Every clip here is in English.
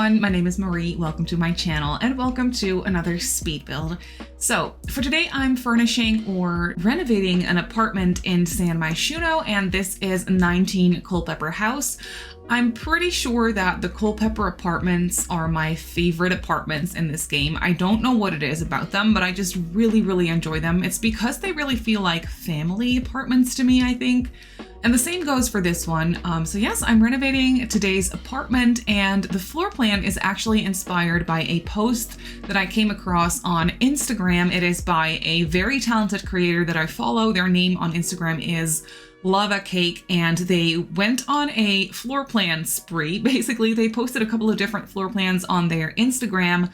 everyone, my name is Marie. Welcome to my channel and welcome to another speed build. So for today, I'm furnishing or renovating an apartment in San Myshuno, and this is 19 Culpeper House. I'm pretty sure that the Culpeper apartments are my favorite apartments in this game. I don't know what it is about them, but I just really enjoy them. It's because they really feel like family apartments to me, I think. And the same goes for this one. So yes, I'm renovating today's apartment, and the floor plan is actually inspired by a post that I came across on Instagram. It is by a very talented creator that I follow. Their name on Instagram is Lava Cake, and they went on a floor plan spree. Basically, they posted a couple of different floor plans on their Instagram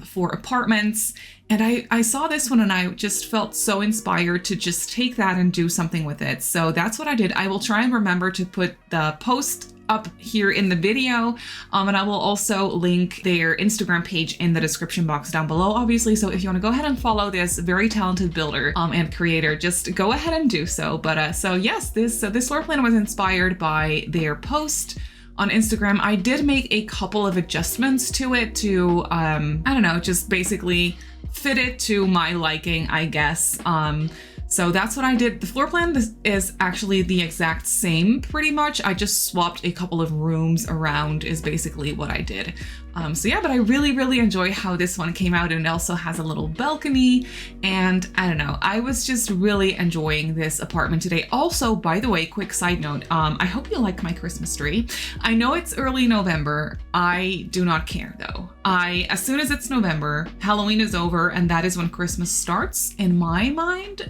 for apartments. And I saw this one and I just felt so inspired to just take that and do something with it. So that's what I did. I will try and remember to put the post up here in the video. And I will also link their Instagram page in the description box down below, obviously. So if you want to go ahead and follow this very talented builder and creator, just go ahead and do so. But so yes, this floor plan was inspired by their post on Instagram. I did make a couple of adjustments to it to, I don't know, just basically fit it to my liking, I guess. So that's what I did. The floor plan is actually the exact same, pretty much. I just swapped a couple of rooms around is basically what I did. So yeah, but I really enjoy how this one came out, and it also has a little balcony, and I don't know, I was just really enjoying this apartment today. Also, by the way, quick side note, I hope you like my Christmas tree. I know it's early November. I do not care though. As soon as it's November, Halloween is over, and that is when Christmas starts in my mind.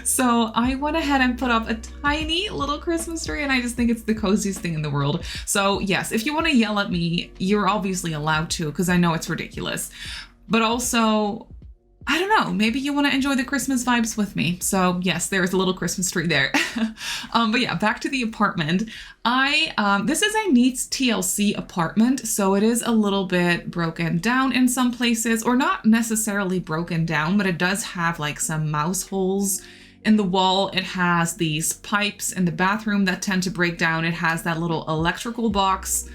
So I went ahead and put up a tiny little Christmas tree, and I just think it's the coziest thing in the world. So yes, if you want to yell at me, you're obviously allowed to, because I know it's ridiculous. But also, I don't know, maybe you want to enjoy the Christmas vibes with me. So yes, there's a little Christmas tree there. But yeah, back to the apartment. This is a needs TLC apartment, so it is a little bit broken down in some places, or not necessarily broken down, but it does have like some mouse holes in the wall. It has these pipes in the bathroom that tend to break down. It has that little electrical box.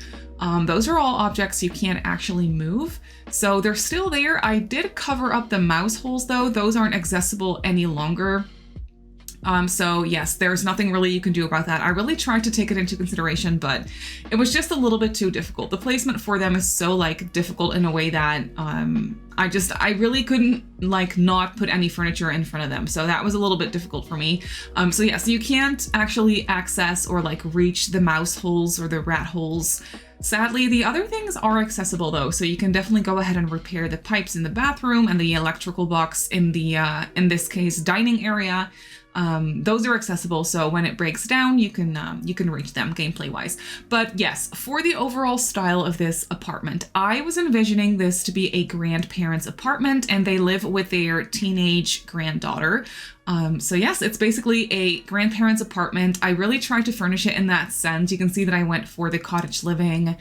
Those are all objects you can't actually move, so they're still there. I did cover up the mouse holes though. Those aren't accessible any longer. So yes, there's nothing really you can do about that. I really tried to take it into consideration, but it was just a little bit too difficult. The placement for them is so like difficult in a way that I really couldn't like not put any furniture in front of them. So that was a little bit difficult for me. So yeah, so you can't actually access or like reach the mouse holes or the rat holes. Sadly, the other things are accessible though, so you can definitely go ahead and repair the pipes in the bathroom and the electrical box in the, in this case, dining area. Those are accessible, so when it breaks down, you can reach them gameplay wise. But yes, for the overall style of this apartment, I was envisioning this to be a grandparents' apartment, and they live with their teenage granddaughter. So yes, it's basically a grandparents' apartment. I really tried to furnish it in that sense. You can see that I went for the cottage living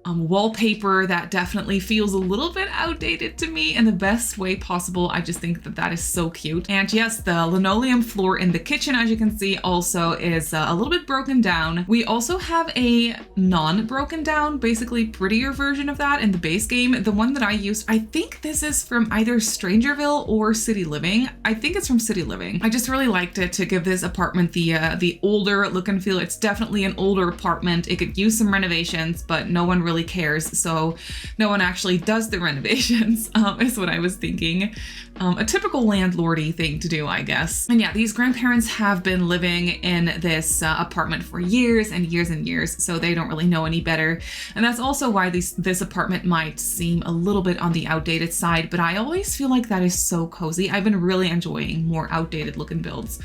wallpaper that definitely feels a little bit outdated to me in the best way possible. I just think that that is so cute. And yes, the linoleum floor in the kitchen, as you can see, also is a little bit broken down. We also have a non-broken down, basically prettier version of that in the base game. The one that I used, I think this is from either Strangerville or City Living. I think it's from City Living. I just really liked it to give this apartment the older look and feel. It's definitely an older apartment. It could use some renovations, but no one really cares, so no one actually does the renovations, is what I was thinking. A typical landlordy thing to do, I guess. And yeah, these grandparents have been living in this apartment for years and years, so they don't really know any better. And that's also why this apartment might seem a little bit on the outdated side, but I always feel like that is so cozy. I've been really enjoying more outdated looking builds.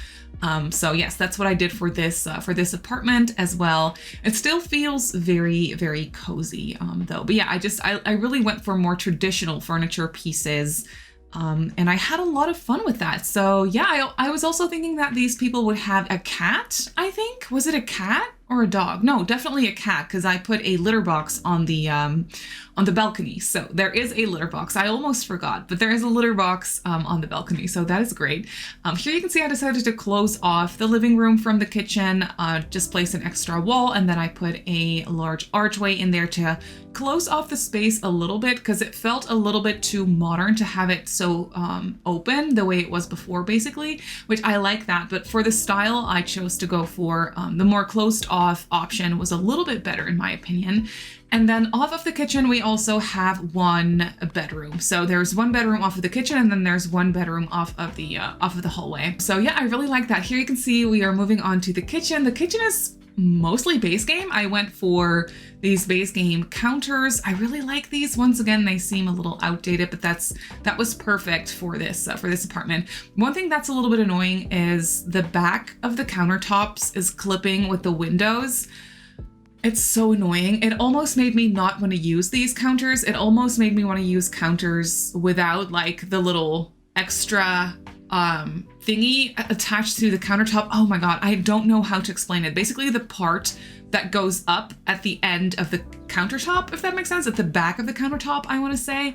So yes, that's what I did for this apartment as well. It still feels very cozy though. But yeah, I really went for more traditional furniture pieces. And I had a lot of fun with that. So yeah, I was also thinking that these people would have a cat, I think. Was it a cat? or a dog. No, definitely a cat, because I put a litter box on the balcony. So there is a litter box. I almost forgot, but there is a litter box on the balcony. So that is great. Here you can see I decided to close off the living room from the kitchen, just place an extra wall, and then I put a large archway in there to close off the space a little bit, because it felt a little bit too modern to have it so open the way it was before, basically, which I like that. But for the style I chose to go for, the more closed off option was a little bit better in my opinion. And then off of the kitchen, we also have one bedroom. So there's one bedroom off of the kitchen, and then there's one bedroom off of the hallway. So yeah, I really like that. Here you can see we are moving on to the kitchen. The kitchen is mostly base game. I went for these base game counters. I really like these. Once again, they seem a little outdated, but that was perfect for this apartment. One thing that's a little bit annoying is the back of the countertops is clipping with the windows. It's so annoying. It almost made me not want to use these counters. It almost made me want to use counters without like the little extra thingy attached to the countertop. Oh my God, I don't know how to explain it. Basically the part that goes up at the end of the countertop, if that makes sense, at the back of the countertop, I want to say.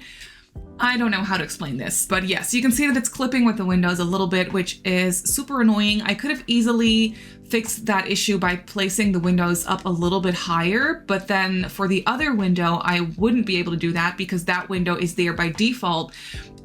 I don't know how to explain this, but yes, you can see that it's clipping with the windows a little bit, which is super annoying. I could have easily fixed that issue by placing the windows up a little bit higher, but then for the other window, I wouldn't be able to do that because that window is there by default.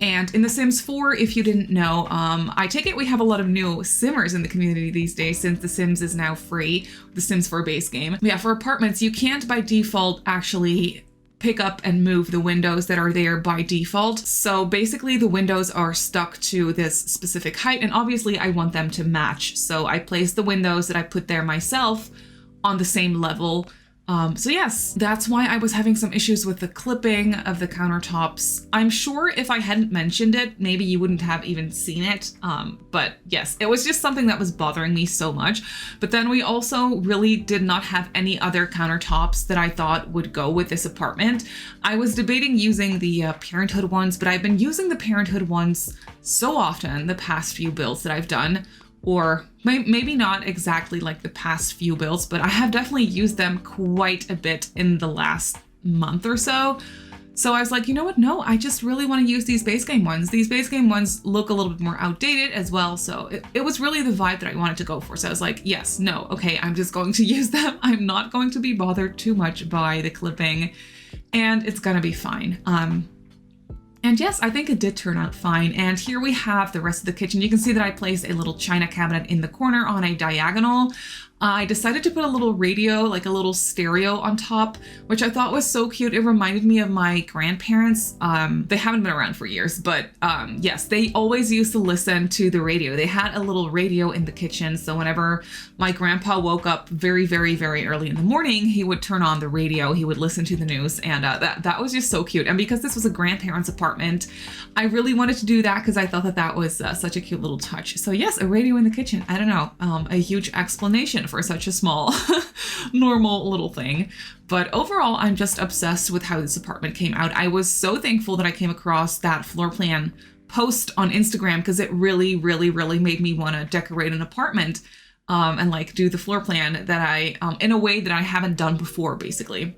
And in The Sims 4, if you didn't know, I take it we have a lot of new Simmers in the community these days since The Sims is now free, The Sims 4 base game. Yeah, for apartments, you can't by default actually pick up and move the windows that are there by default. So basically the windows are stuck to this specific height, and obviously I want them to match. So I place the windows that I put there myself on the same level. So yes, that's why I was having some issues with the clipping of the countertops. I'm sure if I hadn't mentioned it, maybe you wouldn't have even seen it. But yes, it was just something that was bothering me so much. But then we also really did not have any other countertops that I thought would go with this apartment. I was debating using the Parenthood ones, but I've been using the Parenthood ones so often the past few builds that I've done. Or maybe not exactly like the past few builds, but I have definitely used them quite a bit in the last month or so. So I was like, you know what? No, I just really want to use these base game ones. These base game ones look a little bit more outdated as well. So it was really the vibe that I wanted to go for. So I was like, yes, no, okay, I'm just going to use them. I'm not going to be bothered too much by the clipping, and it's gonna be fine. And yes, I think it did turn out fine. And here we have the rest of the kitchen. You can see that I placed a little china cabinet in the corner on a diagonal. I decided to put a little radio, like a little stereo on top, which I thought was so cute. It reminded me of my grandparents. They haven't been around for years, but yes, they always used to listen to the radio. They had a little radio in the kitchen. So whenever my grandpa woke up very, very, very early in the morning, he would turn on the radio, he would listen to the news, and that was just so cute. And because this was a grandparent's apartment, I really wanted to do that because I thought that that was such a cute little touch. So yes, a radio in the kitchen. I don't know, a huge explanation for such a small, normal little thing. But overall, I'm just obsessed with how this apartment came out. I was so thankful that I came across that floor plan post on Instagram because it really, really, really made me want to decorate an apartment and like do the floor plan that I, in a way that I haven't done before, basically.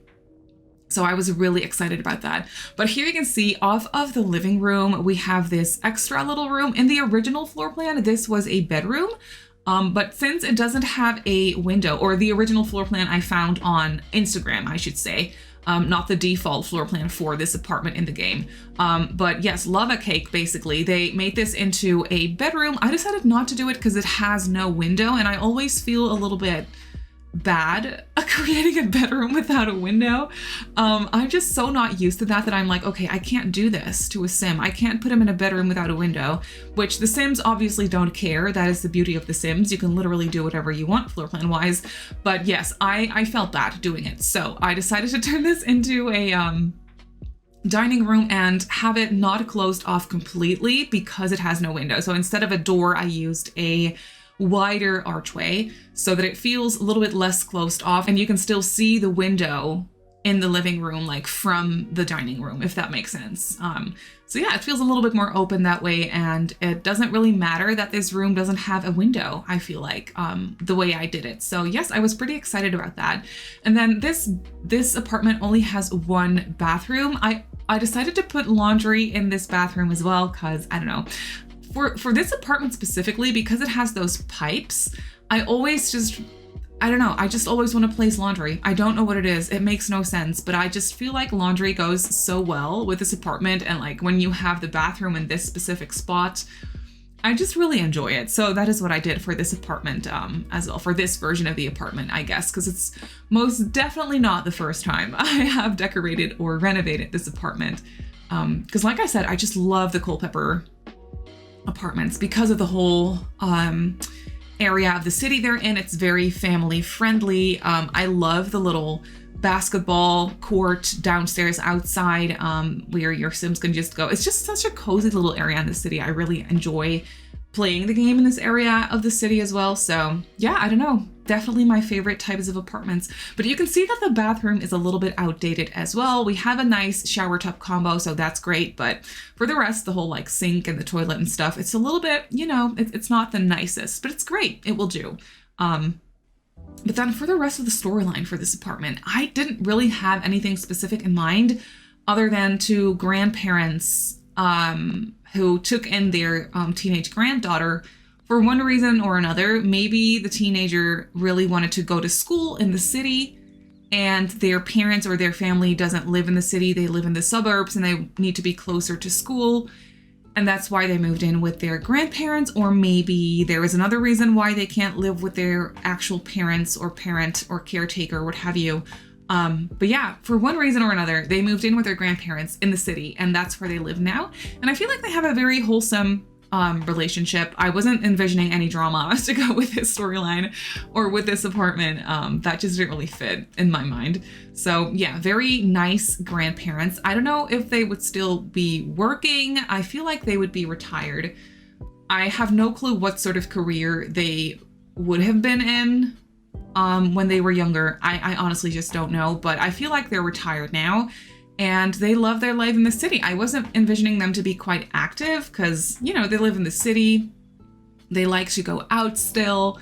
So I was really excited about that. But here you can see off of the living room, we have this extra little room. In the original floor plan, this was a bedroom. But since it doesn't have a window, or the original floor plan I found on Instagram, I should say, not the default floor plan for this apartment in the game. But yes, lava cake, basically. They made this into a bedroom. I decided not to do it because it has no window, and I always feel a little bit bad creating a bedroom without a window. I'm just so not used to that I'm like, okay, I can't do this to a sim. I can't put him in a bedroom without a window, which the Sims obviously don't care. That is the beauty of the Sims. You can literally do whatever you want floor plan wise. But yes, I felt bad doing it. So I decided to turn this into a dining room and have it not closed off completely because it has no window. So instead of a door, I used a wider archway so that it feels a little bit less closed off and you can still see the window in the living room, like from the dining room, if that makes sense. So yeah, it feels a little bit more open that way, and it doesn't really matter that this room doesn't have a window, I feel like, the way I did it. So yes, I was pretty excited about that. And then this apartment only has one bathroom. I decided to put laundry in this bathroom as well, because I don't know, for this apartment specifically, because it has those pipes, I just always want to place laundry. I don't know what it is. It makes no sense, but I just feel like laundry goes so well with this apartment. And like when you have the bathroom in this specific spot, I just really enjoy it. So that is what I did for this apartment as well, for this version of the apartment, I guess, because it's most definitely not the first time I have decorated or renovated this apartment. Because like I said, I just love the Culpeper apartments because of the whole area of the city they're in. It's very family friendly. I love the little basketball court downstairs outside where your Sims can just go. It's just such a cozy little area in the city. I really enjoy playing the game in this area of the city as well. So yeah, I don't know, definitely my favorite types of apartments. But you can see that the bathroom is a little bit outdated as well. We have a nice shower tub combo, so that's great. But for the rest, the whole like sink and the toilet and stuff, it's a little bit, you know, it's not the nicest, but it's great. It will do. But then for the rest of the storyline for this apartment, I didn't really have anything specific in mind other than to grandparents who took in their teenage granddaughter for one reason or another. Maybe the teenager really wanted to go to school in the city and their parents or their family doesn't live in the city. They live in the suburbs and they need to be closer to school. And that's why they moved in with their grandparents, or maybe there is another reason why they can't live with their actual parents or parent or caretaker, what have you. But yeah, for one reason or another, they moved in with their grandparents in the city, and that's where they live now. And I feel like they have a very wholesome relationship. I wasn't envisioning any drama to go with this storyline or with this apartment. That just didn't really fit in my mind. So yeah, very nice grandparents. I don't know if they would still be working. I feel like they would be retired. I have no clue what sort of career they would have been in when they were younger. I honestly just don't know, but I feel like they're retired now. And they love their life in the city. I wasn't envisioning them to be quite active because, you know, they live in the city. They like to go out still,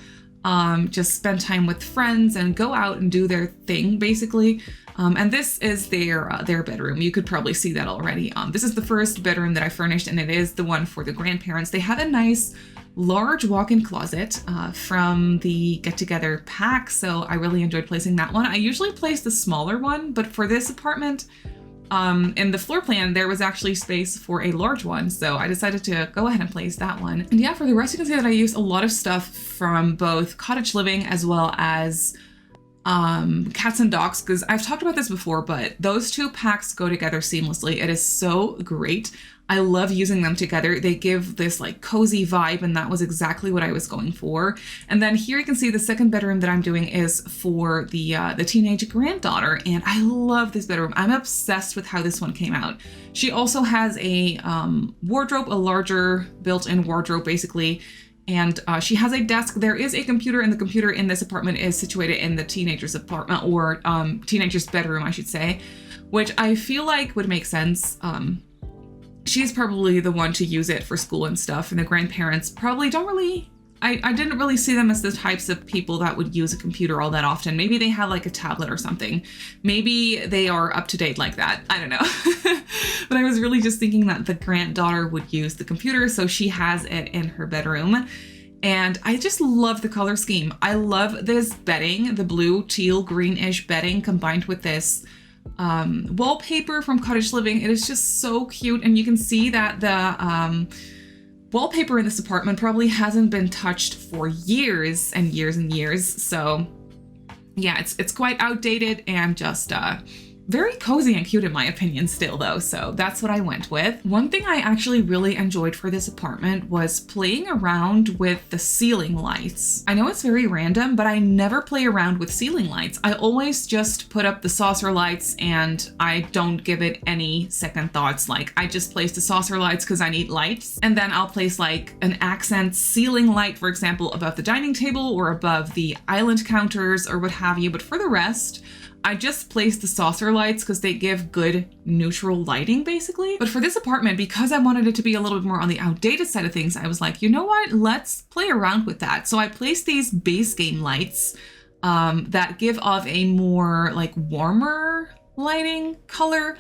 just spend time with friends and go out and do their thing, basically. And this is their bedroom. You could probably see that already. This is the first bedroom that I furnished, and it is the one for the grandparents. They have a nice large walk-in closet from the get-together pack, so I really enjoyed placing that one. I usually place the smaller one, but for this apartment, in the floor plan, there was actually space for a large one, so I decided to go ahead and place that one. And yeah, for the rest, you can see that I used a lot of stuff from both cottage living as well as cats and dogs, because I've talked about this before, but those two packs go together seamlessly. It is so great. I love using them together. They give this like cozy vibe, and that was exactly what I was going for. And then here you can see the second bedroom that I'm doing is for the teenage granddaughter, and I love this bedroom. I'm obsessed with how this one came out. She also has a wardrobe, a larger built-in wardrobe basically, and she has a desk. There is a computer, and the computer in this apartment is situated in the teenager's apartment, or teenager's bedroom, I should say, which I feel like would make sense. She's probably the one to use it for school and stuff, and the grandparents probably don't really, I didn't really see them as the types of people that would use a computer all that often. Maybe they have like a tablet or something. Maybe they are up to date like that. I don't know. But I was really just thinking that the granddaughter would use the computer, so she has it in her bedroom. And I just love the color scheme. I love this bedding, the blue, teal, greenish bedding combined with this wallpaper from Cottage Living. It is just so cute, and you can see that the wallpaper in this apartment probably hasn't been touched for years and years and years. So yeah, it's quite outdated and just very cozy and cute in my opinion still though, so that's what I went with. One thing I actually really enjoyed for this apartment was playing around with the ceiling lights. I know it's very random, but I never play around with ceiling lights. I always just put up the saucer lights and I don't give it any second thoughts. Like I just place the saucer lights because I need lights, and then I'll place like an accent ceiling light, for example, above the dining table or above the island counters or what have you. But for the rest, I just placed the saucer lights because they give good neutral lighting basically. But for this apartment, because I wanted it to be a little bit more on the outdated side of things, I was like, you know what, let's play around with that. So I placed these base game lights that give off a more like warmer lighting color.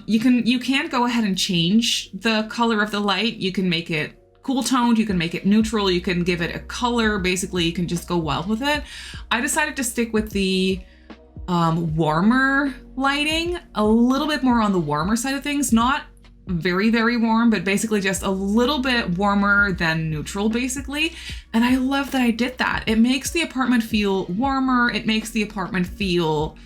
You can go ahead and change the color of the light. You can make it cool toned, you can make it neutral, you can give it a color. Basically, you can just go wild with it. I decided to stick with the warmer lighting, a little bit more on the warmer side of things, not very, very warm, but basically just a little bit warmer than neutral basically. And I love that I did that. It makes the apartment feel warmer. It makes the apartment feel,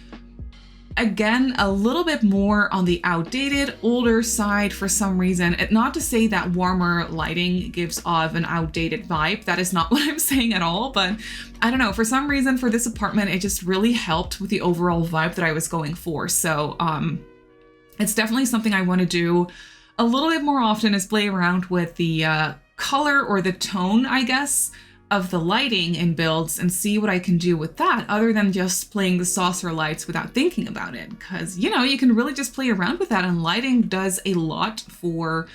again, a little bit more on the outdated, older side for some reason. Not to say that warmer lighting gives off an outdated vibe. That is not what I'm saying at all, but I don't know, for some reason for this apartment, it just really helped with the overall vibe that I was going for. So it's definitely something I want to do a little bit more often, is play around with the color or the tone, I guess, of the lighting in builds and see what I can do with that other than just playing the saucer lights without thinking about it. Because, you know, you can really just play around with that, and lighting does a lot for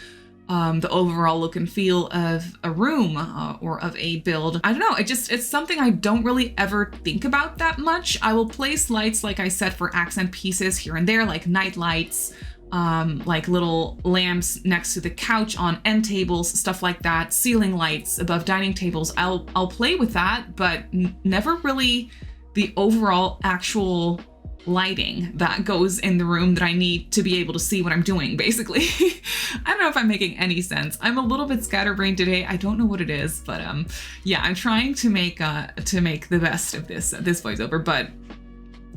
the overall look and feel of a room or of a build. I don't know, it's something I don't really ever think about that much. I will place lights, like I said, for accent pieces here and there, like night lights, like little lamps next to the couch on end tables, stuff like that, ceiling lights above dining tables. I'll play with that, but never really the overall actual lighting that goes in the room that I need to be able to see what I'm doing, basically. I don't know if I'm making any sense. I'm a little bit scatterbrained today. I don't know what it is, but yeah, I'm trying to make the best of this voiceover. But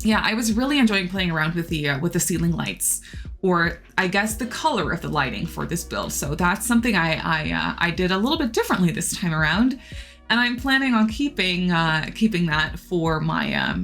yeah, I was really enjoying playing around with the ceiling lights, or I guess the color of the lighting for this build. So that's something I did a little bit differently this time around, and I'm planning on keeping that for my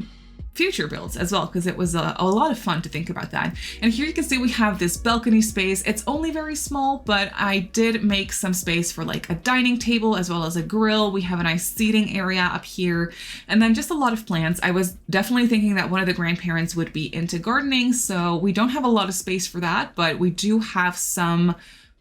future builds as well, because it was a lot of fun to think about that. And here you can see we have this balcony space. It's only very small, but I did make some space for like a dining table as well as a grill. We have a nice seating area up here, and then just a lot of plants. I was definitely thinking that one of the grandparents would be into gardening, so we don't have a lot of space for that, but we do have some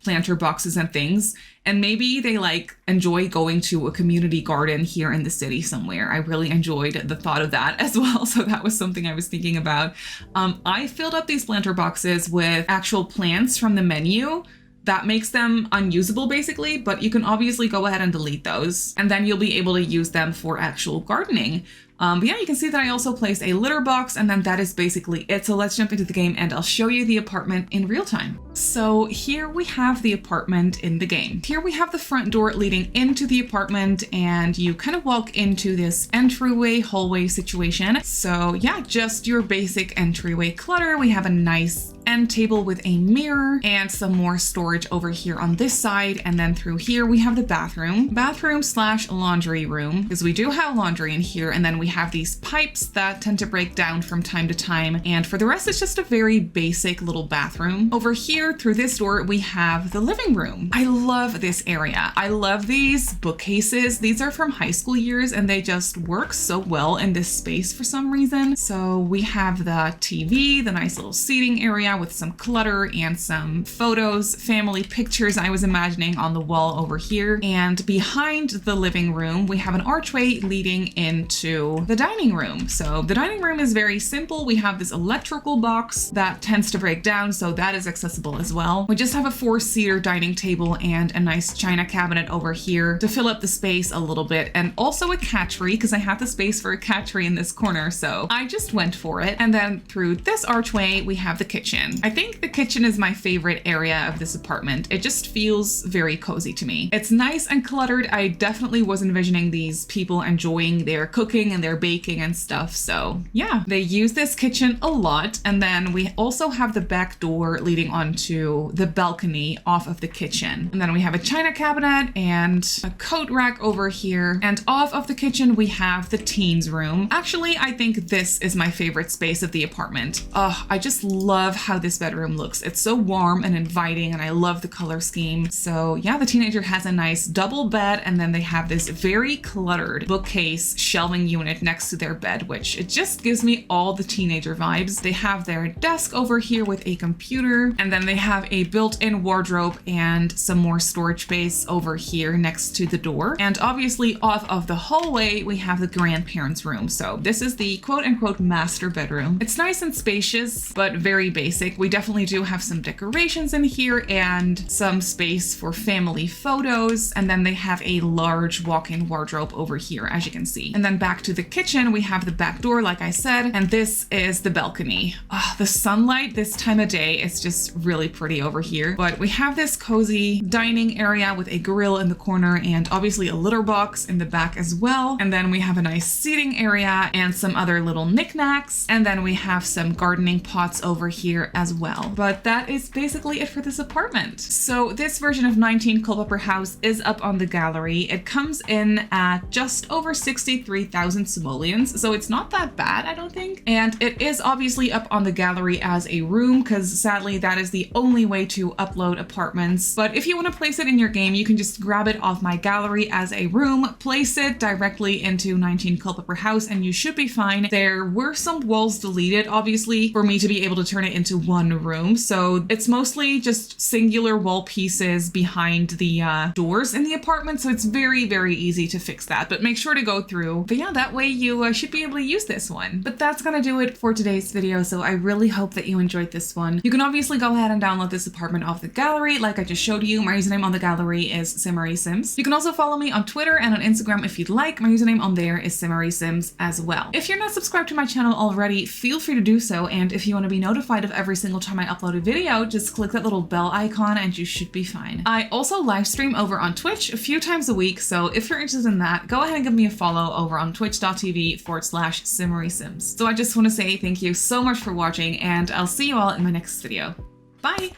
planter boxes and things. And maybe they like enjoy going to a community garden here in the city somewhere. I really enjoyed the thought of that as well. So that was something I was thinking about. I filled up these planter boxes with actual plants from the menu. That makes them unusable basically, but you can obviously go ahead and delete those, and then you'll be able to use them for actual gardening. But yeah, you can see that I also placed a litter box, and then that is basically it. So let's jump into the game and I'll show you the apartment in real time. So here we have the apartment in the game. Here we have the front door leading into the apartment, and you kind of walk into this entryway hallway situation. So yeah, just your basic entryway clutter. We have a nice end table with a mirror and some more storage over here on this side. And then through here, we have the bathroom slash laundry room, because we do have laundry in here. And then we have these pipes that tend to break down from time to time. And for the rest, it's just a very basic little bathroom. Over here through this door, we have the living room. I love this area. I love these bookcases. These are from high school years, and they just work so well in this space for some reason. So we have the TV, the nice little seating area with some clutter and some photos, family pictures I was imagining on the wall over here. And behind the living room, we have an archway leading into the dining room. So the dining room is very simple. We have this electrical box that tends to break down, so that is accessible as well. We just have a 4-seater dining table and a nice china cabinet over here to fill up the space a little bit, and also a cat tree, because I have the space for a cat tree in this corner, so I just went for it. And then through this archway, we have the kitchen. I think the kitchen is my favorite area of this apartment. It just feels very cozy to me. It's nice and cluttered. I definitely was envisioning these people enjoying their cooking and their baking and stuff. So yeah, they use this kitchen a lot. And then we also have the back door leading onto the balcony off of the kitchen. And then we have a china cabinet and a coat rack over here. And off of the kitchen, we have the teens room. Actually, I think this is my favorite space of the apartment. Oh, I just love how this bedroom looks. It's so warm and inviting, and I love the color scheme. So yeah, the teenager has a nice double bed, and then they have this very cluttered bookcase shelving unit unit next to their bed, which it just gives me all the teenager vibes. They have their desk over here with a computer, and then they have a built-in wardrobe and some more storage space over here next to the door. And obviously off of the hallway, we have the grandparents' room. So this is the quote-unquote master bedroom. It's nice and spacious, but very basic. We definitely do have some decorations in here and some space for family photos. And then they have a large walk-in wardrobe over here, as you can see. And then back to the kitchen, we have the back door, like I said, and this is the balcony. The sunlight this time of day is just really pretty over here. But we have this cozy dining area with a grill in the corner and obviously a litter box in the back as well. And then we have a nice seating area and some other little knickknacks. And then we have some gardening pots over here as well. But that is basically it for this apartment. So this version of 19 Culpeper House is up on the gallery. It comes in at just over 63,000 simoleons, so it's not that bad, I don't think. And it is obviously up on the gallery as a room, because sadly that is the only way to upload apartments. But if you want to place it in your game, you can just grab it off my gallery as a room, place it directly into 19 Culpeper House, and you should be fine. There were some walls deleted, obviously, for me to be able to turn it into one room. So it's mostly just singular wall pieces behind the doors in the apartment. So it's very, very easy to fix that, but make sure to go through. But yeah, that way you should be able to use this one. But that's gonna do it for today's video. So I really hope that you enjoyed this one. You can obviously go ahead and download this apartment off the gallery. Like I just showed you, my username on the gallery is Simmary Sims. You can also follow me on Twitter and on Instagram if you'd like. My username on there is Simmary Sims as well. If you're not subscribed to my channel already, feel free to do so. And if you want to be notified of every single time I upload a video, just click that little bell icon and you should be fine. I also live stream over on Twitch a few times a week. So if you're interested in that, go ahead and give me a follow over on twitch.tv/SimmarySims. So I just want to say thank you so much for watching, and I'll see you all in my next video. Bye!